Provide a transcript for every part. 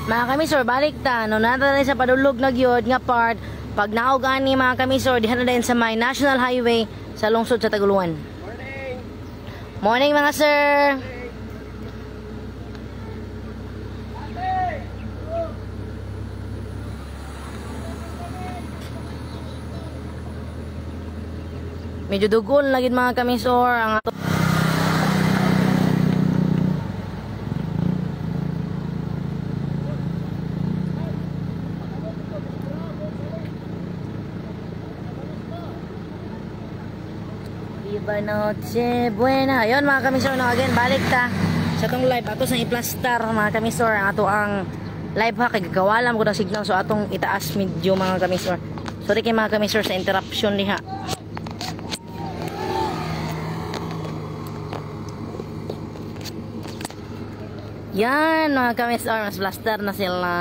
Mga kamisor, balik ta. No, nata sa padulog na gyud nga part. Pag naog ani mga kamisor, diha na din sa may National Highway sa lungsod sa Taguluan. Morning! Morning mga sir! Medyo dugol lagi mga kamisor ang ato. Viva noche buena. Ayun mga kamisor, no, again balik ta sa tong live ato sa i-plaster mga kamisor ang ato ang live ha kay gagawalam ko ng signal so atong itaas medyo mga kamisor. Sorry kay mga kamisor sa interruption diha. Yan mga kamisor, mas plaster na sila.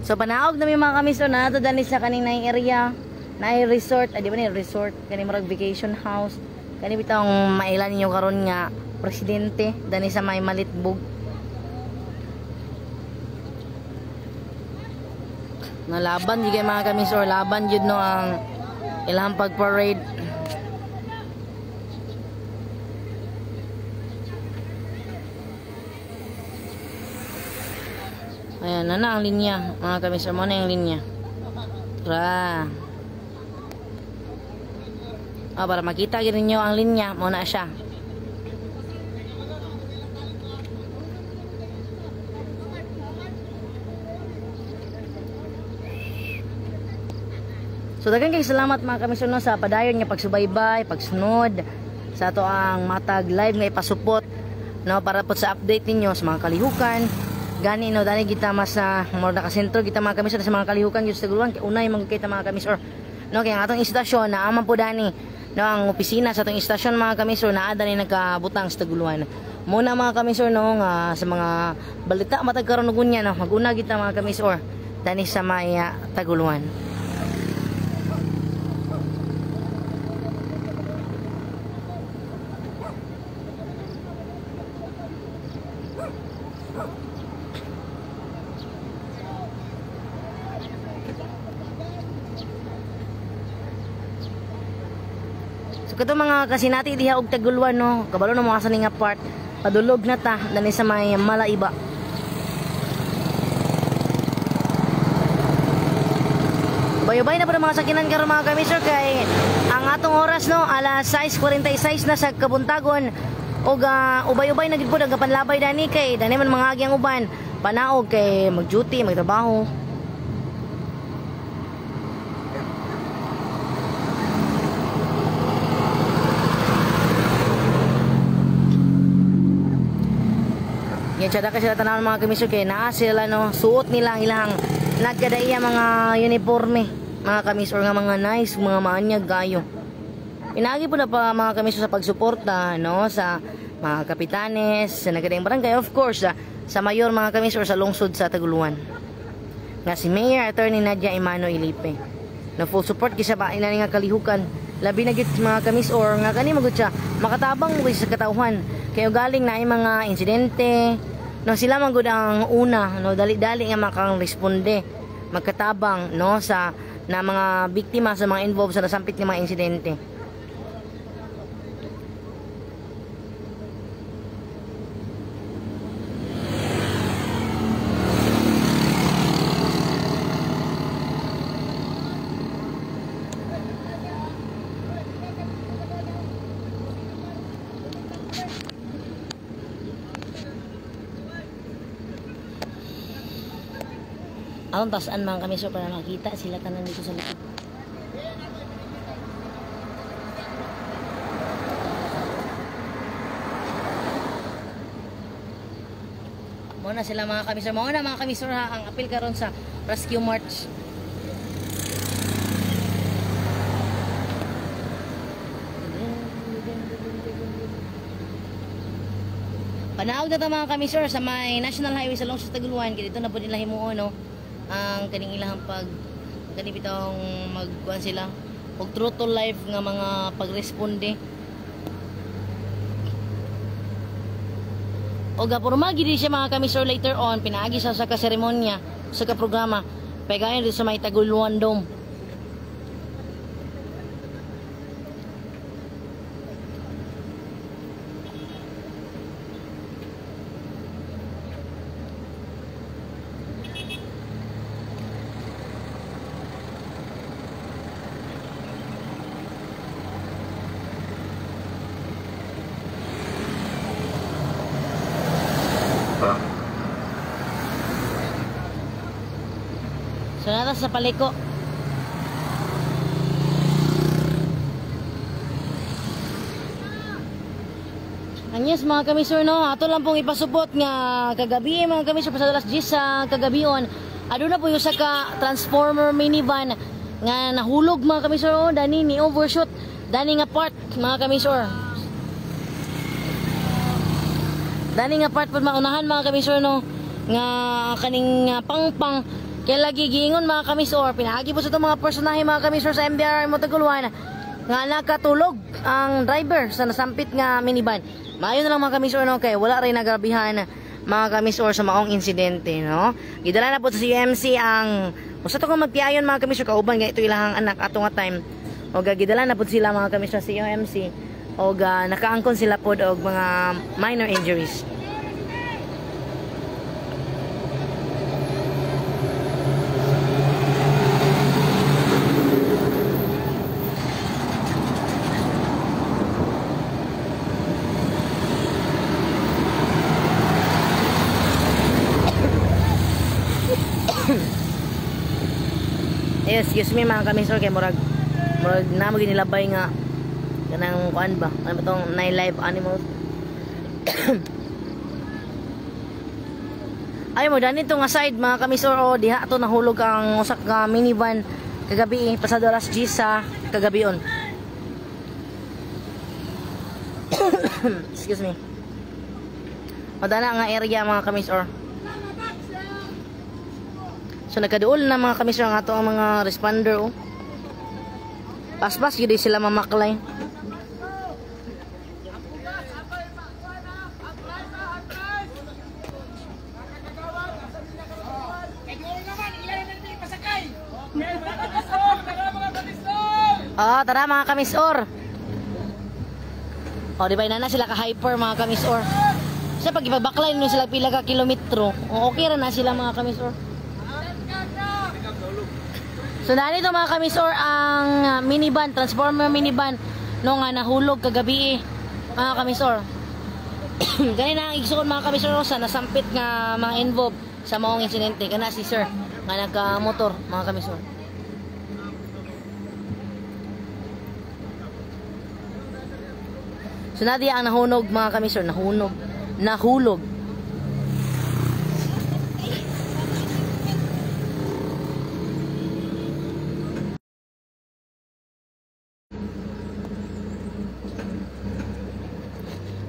So panaog na mga kamisor na ito dali sa kaninang area na resort, di ba ni resort, kani murag vacation house, kani bitong mailan ninyo karon nga presidente dali sa may Malitbog. Na laban di kay mga kamisor, laban jud no ang ilang pag-parade. Ayan, na ang linya. Mga kamisor, mo na yung linya. Tara. Para makita ninyo ang linya, mo na siya. So, daghang kay salamat mga kamisor no, sa padayon nga pagsubaybay, pagsunod sa ato ang matag live nga ipasupot no, para po sa update ninyo sa mga kalihukan. Gani no, dali kita mas more nakasentro kita mga kamisor sa mga kalihukan gyud sa Taguluan kay unay magkita mga kamisor no, kay ang atong istasyon na aman po dani no, ang opisina sa atong istasyon mga kamisor naa dani nagkabutang sa Taguluan. Muna mga kamisor no nga sa mga balita matag karon ug unya no, maguna kita mga kamisor dani sa may Taguluan. Kato mga kasinati diha og Taguluan no, kabalo no mga sani nga part padulog na ta dani sa may Malaiba. Bayubay na po mga sakinan karon mga kamisor kay ang atong oras no alas 6:46 na sa kabuntagon og ubay-ubay na gid po nagapanlabay dani kay dani man mga agyang uban panaog kay mag-duty magtrabaho. Yan siya daka sila tanawan mga kamisor kay naa sila no, suot nila ilang nagkadaiya mga uniforme mga kamisor nga mga nice mga maanyag gayo. Pinagi po na pa mga kamisor sa pagsuporta no sa mga kapitanes sa nagkadaing barangay, of course sa mayor mga kamisor sa lungsod sa Taguluan nga si Mayor Attorney Nadia Imano Ilipe na full support kisa ba ina nga kalihukan labi na gid mga kamisor nga kani magud siya makatabang mo sa katawhan kayo galing na ay mga insidente no, sila man gud ang una no, dali-dali nga makang responde magkatabang no sa na mga biktima sa mga involved sa nasampit nga mga insidente. Aon tasaan mga kamisor para makita sila tanan dito sa likod. Muna sila mga kamisor. Muna mga kamisor ha, ang apil karon sa Rescue March. Panaog na ta mga kamisor sa may National Highway sa lungsod sa Taguluan kay dito na po nila himuon no ang kaning ilahang pag kani bitong magkuan sila og true to life nga mga pagresponde O gapurma gid siya mga kamisor later on pinaagi sa ka seremonya sa ka programa. Pegayon dito sa may Taguluan Dome. So nata sa paliko. Anyes mga kamisor no, ato lang pong ipasupot nga kagabi mga kamisor sa alas 10 sa kagabion. Aduna po yung sa ka transformer minivan nga nahulog mga kamisor oh, dani ni overshoot, dani nga part mga kamisor. Dani nga part po maunahan mga kamisor no, nga kaning pangpang kaya lagi giingon mga kamisor, pinagi po sa itong mga personahe mga kamisor sa MBR Motaguluan nga nakatulog ang driver sa nasampit nga minivan. Maayo na lang mga kamisor no, kay wala rin nagrabihan mga kamisor sa maong insidente no. Gidala na po sa CMC ang usa to kung magpiayon mga kamisor kauban nga ito ilahang anak ato nga time. O gidala na po sila mga kamisor sa CMC o nakaangkon sila pod og mga minor injuries. Excuse me mga kamisor kay murag na mo ginilabay nga kanang kuan ba ano ba tong night live animals. Ay mo dani to nga side mga kamisor o diha to nahulog ang usak nga minivan kagabi pasado alas 10 sa kagabion. Excuse me. Madala nga area mga kamisor. So nagkaduol na mga kamisor nga to ang mga responder oh. Pas-pas yun sila mamaklay. Oh, tara mga kamisor. Oh, di ba na sila ka-hyper mga kamisor. Sa pag ipabaklay nyo sila pila ka kilometro, okay ra na sila mga kamisor. So narito mga kamisor ang minivan, transformer minivan no nga nahulog kagabi mga kamisor. Gani na ang igsuon mga kamisor sa nasampit nga mga involved sa maong insidente kana si sir nga nagka-motor mga kamisor. So nadi ang nahunog mga kamisor, nahulog.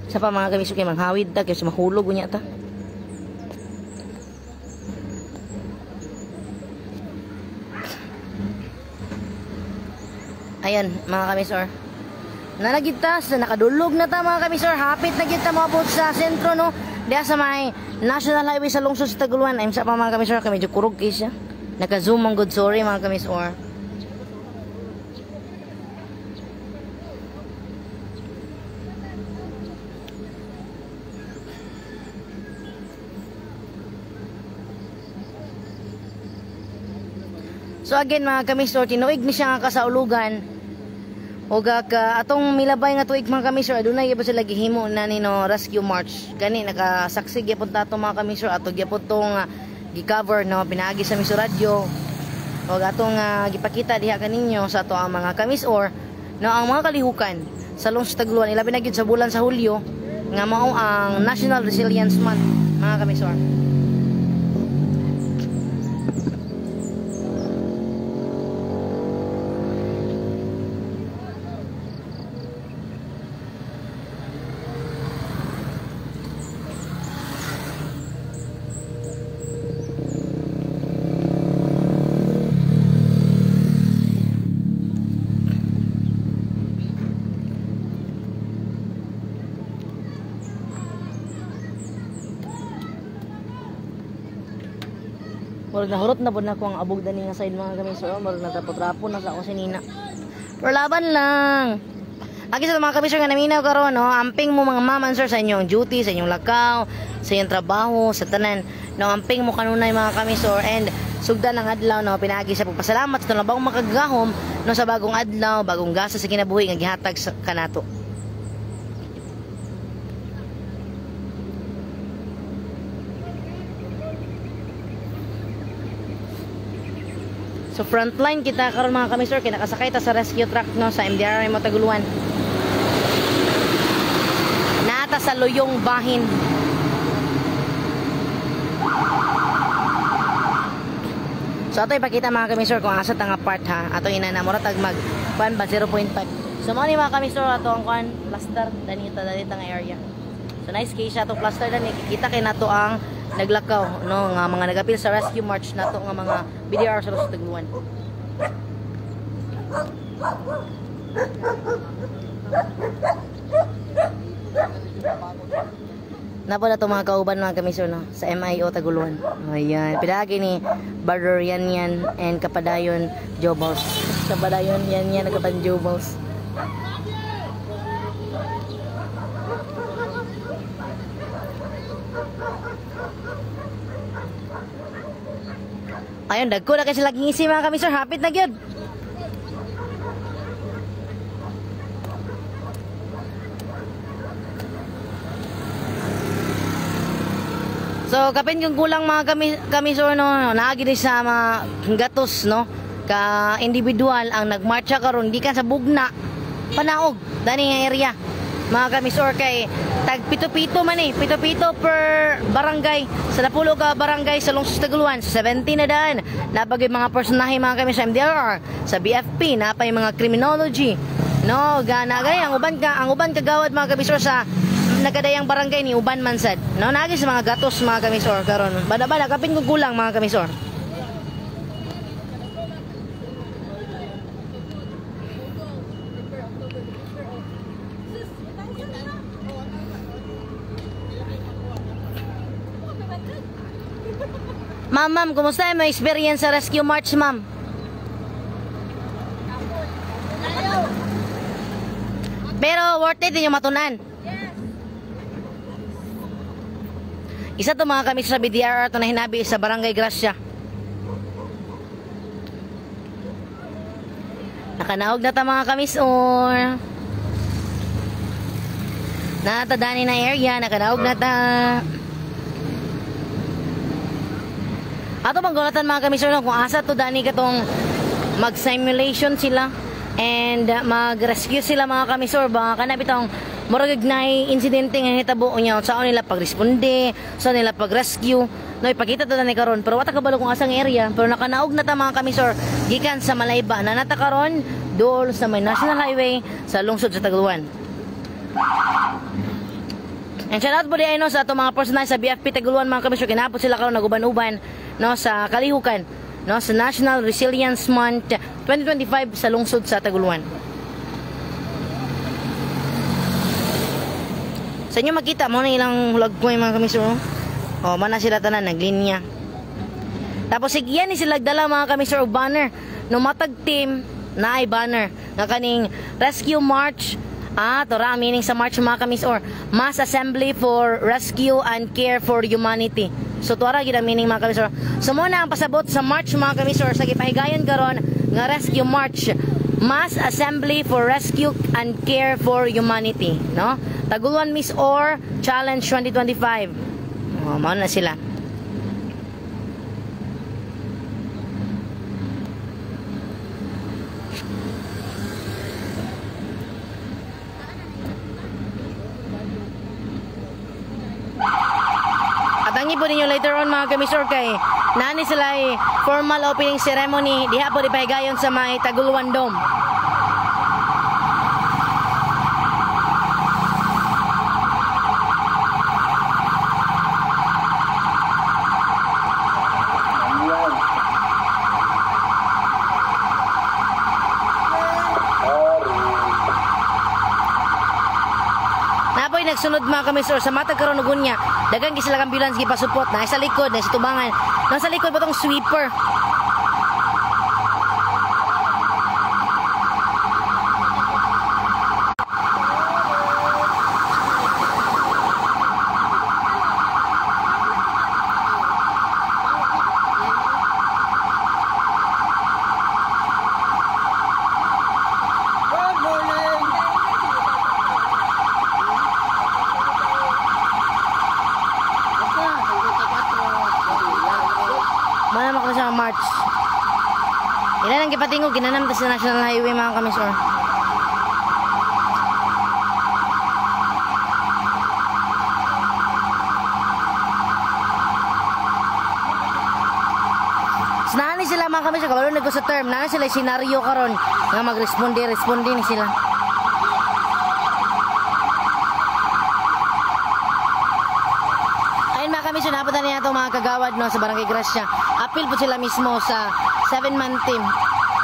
Sa pa mga kamisor kay manghawid ta kasi mahulog unya ta. Ayan mga kamisor. Nanagid ta sa nakadulog na ta mga kamisor. Hapit na gid ta moabot sa sentro no. Diya sa may National Highway sa lungsod sa Taguluan. Ay sa pa mga kamisor kay medyo kurog kay siya. Naka-zoom ang good sorry mga kamisor. So again mga kamisor, tinuig ni siya nga kasaulugan. O ka atong milabay nga tuig mga kamisor, adunay gyud sila gihimo na nino rescue march. Gani nakasaksi gyapon ta mga kamisor ato gyapon tong gi-cover no pinaagi sa Miso Radio. O atong gipakita diha kaninyo sa ato ang mga kamisor no ang mga kalihukan sa lungsod Taguluan ilabi na gyud sa bulan sa Hulyo nga mao ang National Resilience Month mga kamisor. Murag nahurot na po na ko ang abog dani nga side mga kamisor. Murag natrapo-trapo na sa ako sinina. Pero laban lang. Agi sa mga kamisor nga naminaw karon no, amping mo mga maman sir sa inyong duty, sa inyong lakaw, sa inyong trabaho, sa tanan. No, amping mo kanunay mga kamisor and sugdan ng adlaw no, pinaagi sa pagpasalamat sa bagong makagahom no sa bagong adlaw, bagong gasa sa kinabuhi nga gihatag sa kanato. So frontline kita karon mga kamisor, kinakasakay ta sa rescue truck no sa MDRI Mataguluan. Nata sa Luyong Bahin. So ato ipakita mga kamisor kung asa tanga part ha. Ato inanamura tag mag 1 ba 0.5. So mo ni mga kamisor ato ang kuan plaster danita nga area. So nice case ato plaster dani kita kay nato ang naglakaw no nga mga nagapil sa rescue march nato nga mga BDR sa Los Tagluan. Napo na to mga kauban mga kamisor no sa MIO Taguluan. Ayan, pidagi ni Brother Yan and Kapadayon Jobos. Kapadayon Yan Kapan Jobos. Ayun, dagko na kasi laging isi mga kamisor, hapit na gyud. So kapin kung kulang mga kamisor no, naagi din sa mga gatos no, ka individual ang nagmarcha karon gikan sa Bugna, Panaog, dani nga area. Mga kamisor kay tag pito-pito man eh, pito-pito per barangay sa napulo ka barangay sa Lungsod Taguluan, sa 17 na daan napagay mga personahe mga kami sa MDR, sa BFP napay mga criminology no, ganagay ang uban kagawad mga kamisor sa nagkadayang barangay ni uban mansad no, nagi sa mga gatos mga kamisor karon bada-bada kapin kung kulang mga kamisor. Ma'am, kumusta yung experience sa Rescue March, ma'am? Pero worth it din yung matunan. Isa to mga kami sa BDR to na hinabi sa Barangay Gracia. Nakanaog na ta mga kamisor. Natadani na area, nakanaog na ta. Ato bang gulatan mga kamisor kung asa to dani katong mag-simulation sila and mag-rescue sila mga kamisor ba kana bitong murag na insidente nga hitabo unya saan nila pagresponde, saan nila pag-rescue. No ipakita to dani karon pero wata kabalo kung asang area pero nakanaog na ta mga kamisor gikan sa Malayba na nata karon dool sa may National Highway sa lungsod sa Taguluan. And shout out po di no sa ato mga personal sa BFP Taguluan mga kamisor kinapot sila karon naguban-uban no sa kalihukan no sa National Resilience Month 2025 sa lungsod sa Taguluan. Sa inyo makita mo na ilang lagpoy mga kamisor. Oh, mana sila tanan naglinya. Tapos sigyan ni sila dala mga kamisor og banner no matag team na ay banner nga kaning Rescue March. Tora meaning sa March mga kamisor, Mass Assembly for Rescue and Care for Humanity. So tora gid ang meaning mga kamisor. So mo na ang pasabot sa March mga kamisor sa gipahigayon karon nga Rescue March, Mass Assembly for Rescue and Care for Humanity, no? Taguluan Miss Or Challenge 2025. Mao na sila. Abangi po ninyo later on mga kamisor kay nani sila formal opening ceremony diha po ipahigayon sa may Taguluan Dome. nagsunod mga kamisor sa matag karon ug unya. Daghang gi sila ambulance gipasupot na sa likod na sa tubangan. Nasa likod ba tong sweeper? Manam ako sa March. Ilan ang gipatingog ginanam ta sa National Highway mga kamisor. Nani sila mga kamisor kabalo nagko sa term, nani sila senaryo karon nga magresponde ni sila. Kami sunaputan niya itong mga kagawad no, sa Barangay Gracia. Apil po sila mismo sa 7-man team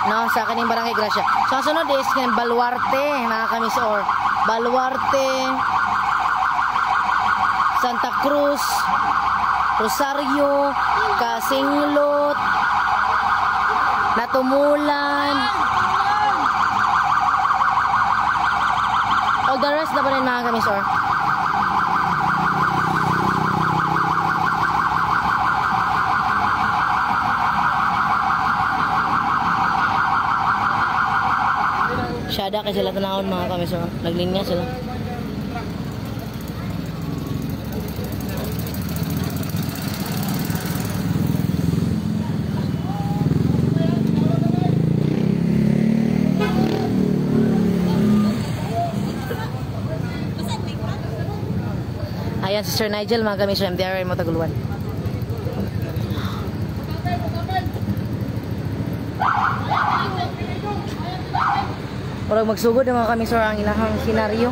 no, sa kaning Barangay Gracia. So ang sunod is Baluarte mga kamisor. Baluarte, Santa Cruz, Rosario, Kasinglot, Natumulan. All the rest na po rin mga kamisor. Syada kay sila tanawon mga kamisor. Naglinya sila. Ayan si Sir Nigel mga kamisor, MTR Motaguluan. Parang magsugod ang mga kamisor ang ilahang senaryo.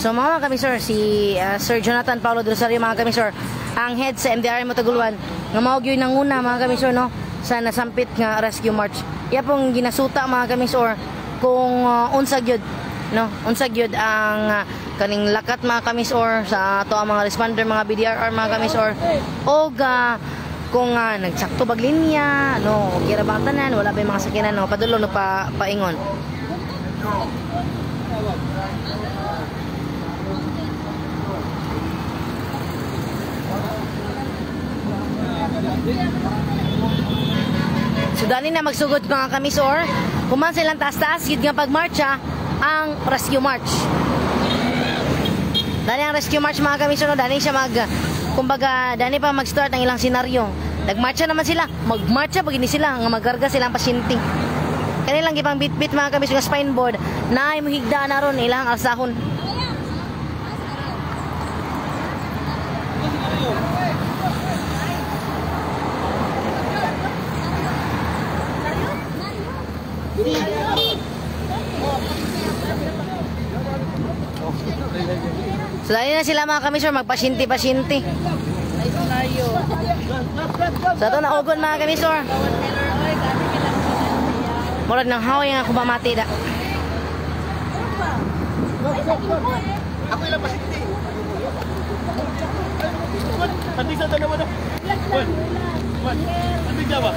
So mga kamisor, si Sir Jonathan Paulo de Rosario mga kamisor, ang head sa MDRM Motaguluan, nga mao gyud nang una mga kamisor no, sa nasampit nga rescue march. Iya pong ginasuta mga kamisor kung unsa gyud no, unsa gyud ang kaning lakat mga kamisor sa ato ang mga responder, mga BDRR mga kamisor, og kung nagsakto bag linya no, okay ra bang tanan, wala pa yung mga sakinan no, padulong no paingon. So dali na magsugod mga kamisor, kuman silang taas-taas gid nga pagmarcha ang rescue march. Dani ang rescue march mga kamisor no, dani siya kumbaga dani pa mag-start ang ilang senaryo. Nagmarcha naman sila, magmarcha pag ini sila nga magkarga silang pasyente. Kanilang gipang bit-bit mga kamisor nga spine board na ay muhigda na ron ilang alsahon. So dali na sila mga kamisor magpasyente-pasyente. So ito na ugon mga kamisor. Murag ng haway nga kumamati da. Ako ilang pasyente. Pati sa dalawa na. Pati ka ba?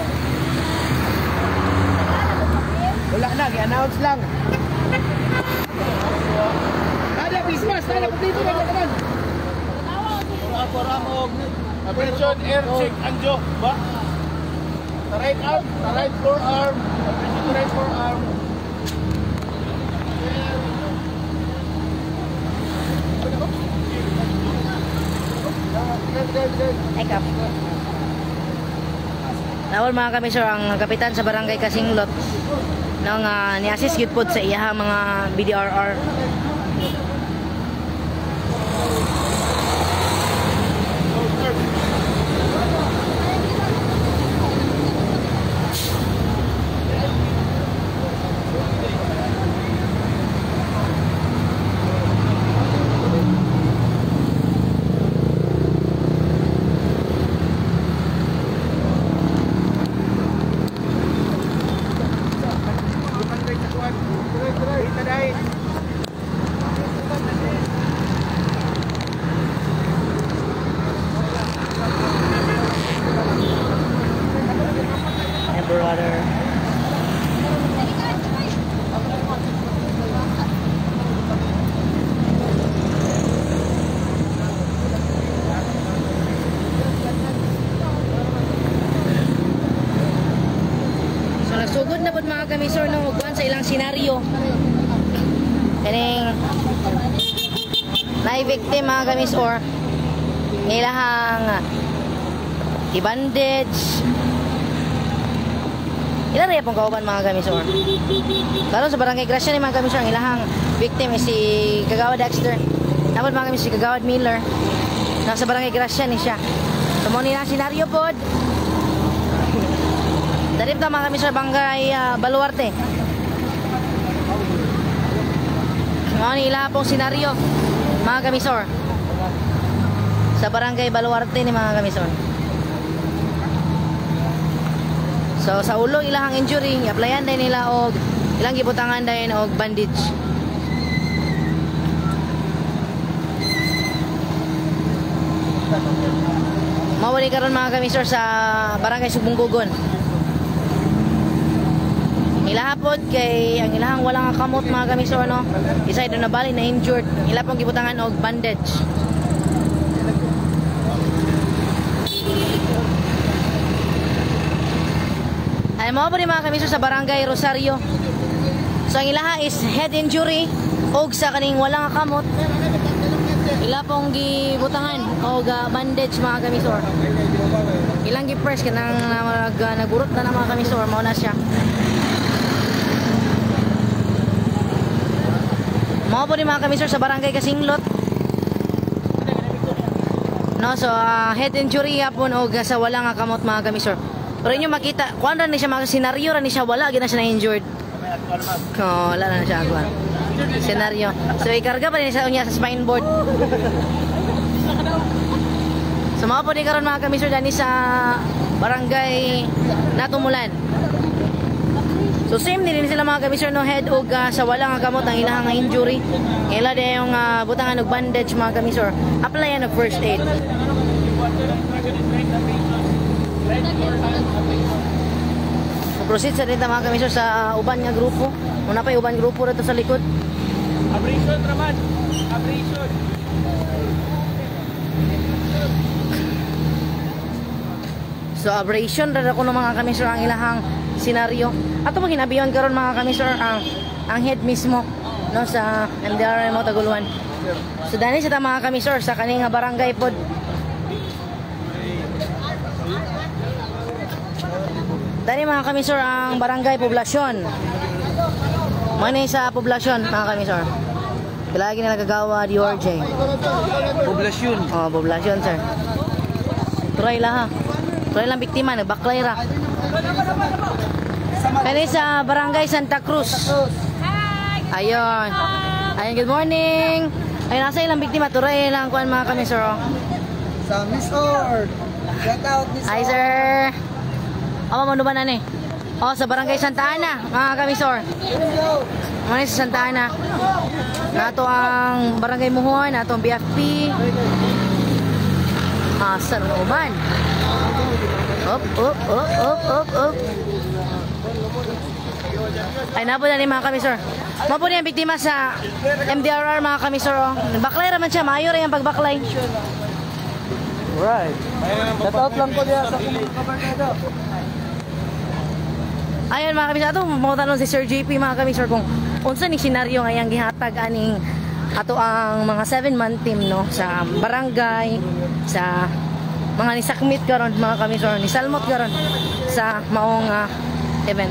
Wala na, i-announce lang. Ada Christmas, ada dito na kanan. Ako ramog. Attention air check anjo ba? The right arm, the right forearm, the right forearm. Eka. Nawal mga kamisor ang kapitan sa Barangay Kasinglot nang ni-assist yun po sa iya mga BDRR. brother. So nagsugod na pod mga kamisor no ugban sa ilang senaryo. Kaning na-victim mga kamisor ngilahang i-bandage. Ilan rin pong kauban mga kamisor. Lalo sa barangay Gracia ni mga kamisor ang ilahang victim is si Kagawad Dexter. Dapat mga kamisor si Kagawad Miller. Nasa barangay Gracia ni siya. So mo nilang senaryo pod. Darip ta mga kamisor barangay Baluarte. Mo nila pong senaryo mga kamisor sa barangay Baluarte ni mga kamisor. So sa ulo ilang injury, i-applyan din nila og ilang gibutangan din og bandage. Mawali karon mga kamisor sa barangay Sugbunggugon. Ilahapod kay ang ilahang walang kamot mga kamisor no. Isa do na bali na injured. Ila pong gibutangan og bandage. Ay mo pa rin mga kamisor sa barangay Rosario. So ang ilaha is head injury og sa kaning walang kamot. Ila pong gibutangan og bandage mga kamisor. Ilang gi-press kanang nagurot na mga kamisor mao na siya. Mao po rin mga kamisor sa barangay Kasinglot. No, so head injury hapon og sa walang kamot mga kamisor. Pero inyo makita, kuan ra ni siya mga senaryo ra ni siya wala gina siya na injured. Oh, wala na siya kuan. Senaryo. So ikarga pa ni siya unya sa spine board. So mga po ni karon mga kamisor dani sa barangay Natumulan. So same din sila mga kamisor no head og sa walang kamot ang ilahang injury. Ila din yung butangan og bandage mga kamisor. Applyan og first aid. Proceed sa dito mga kamisor sa uban nga grupo. Muna pa yung uban grupo dito sa likod. Abrasion raman. Abrasion. So abrasion ra ko ng mga kamisor ang ilahang senaryo. Ato mo hinabiyon karon mga kamisor ang head mismo no sa MDR mo Taguluan. So dani sa mga kamisor sa kaning barangay pod. Dani mga kamisor ang barangay poblasyon. Manay sa poblasyon mga kamisor. Lagi nila Kagawad URJ. Poblasyon. Oh, poblasyon sir. Try lang ha. Try lang biktima nagbaklay ra. Kani sa barangay Santa Cruz. Ayun. Ayun, good morning. Ayun, nasa ilang biktima. Try lang kuan mga kamisor. Sa Miss Ord. Shout out Miss Ord. Hi sir. Ama mo ba na ni? Oh, sa barangay Santa Ana, mga kamisor. Muna sa Santa Ana. Nato ang barangay Muhon, nato ang BFP. Sa Roman. Op. Ay, napo na ni mga kamisor. Mapo niya ang biktima sa MDRR mga kamisor. Oh. Baklay raman siya, mayo rin ang pagbaklay. Right. Shout out lang ko diya sa kabarkada. Ayun mga kamisor, ato mga tanong si Sir JP mga kamisor kung unsa ni senaryo ngayang gihatag aning ato ang mga 7-man team no sa barangay, sa mga nisakmit karon mga kamisor, ni salmot karon sa maong event.